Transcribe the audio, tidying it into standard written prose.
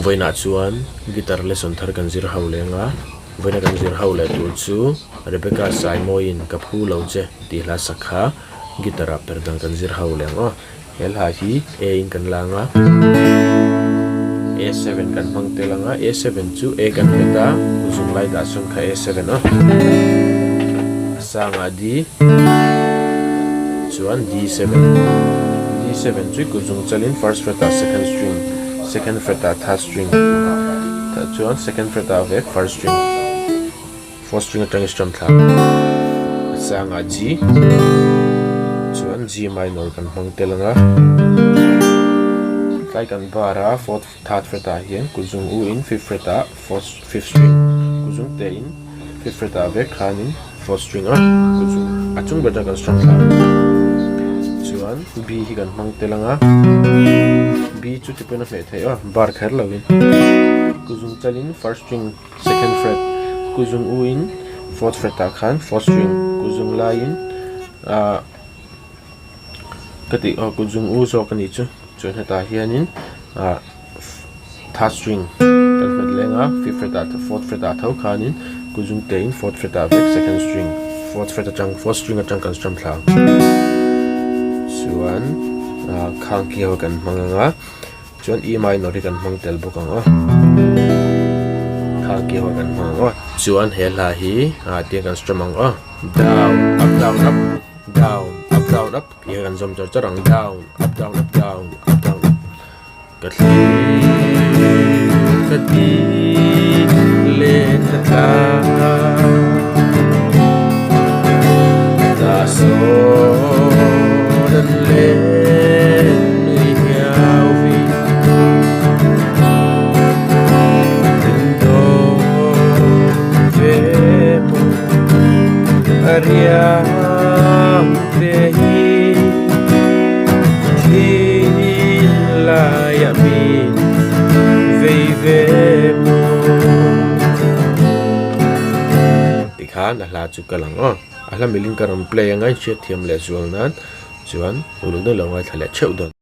voina chuan guitar lesson thar kan zir ho lenga voina kan zir ho le tu chu Rebecca Saimawii in ka phu lo che ti hla sakha gitara Perhdan kan zir ho lenga hel ha hi A in kan langa A7 kan mang telanga A7 chu A kan heta uzung lai da sun kha A7 a sanga D chuan D7 chu uzung chalin first fret a second fret a third string ta chuan second fret a ve first string fourth string atang strum thla sanga G chuan G minor kan mang telanga kai kan bara fourth third fret a hian kuzung u in fifth fret a fifth string kuzung te in fifth fret a ve khanin fourth string a kuzung achung beta kan strum thla chuan B hi kan mang telanga B chu ti pena me thei a bar khar lawin kuzung chalin first string second fret kuzung u in fourth fret a khan fourth string kuzung la in kati kuzung u zo kan ni chu chuan heta hianin third string kan met lenga fifth fret a fourth fret a thau khanin kuzung te in fourth fret a vek second string fourth string atang kan strum thla chuan khang ki ho kan manga chuan E minor kan mang tel bokanga khang ki ho kan manga chuan hela hi ti kan strum anga down up down up down up down up hi kan zom charang down up down up down up down katli le ta da so dan le mi hiao vi do ve mo aria te hi tin la ya mi ve mo tikhan la chu kalang ahla milin karam play angai che thiam le zual nan chuan ulung de longai thale cheu don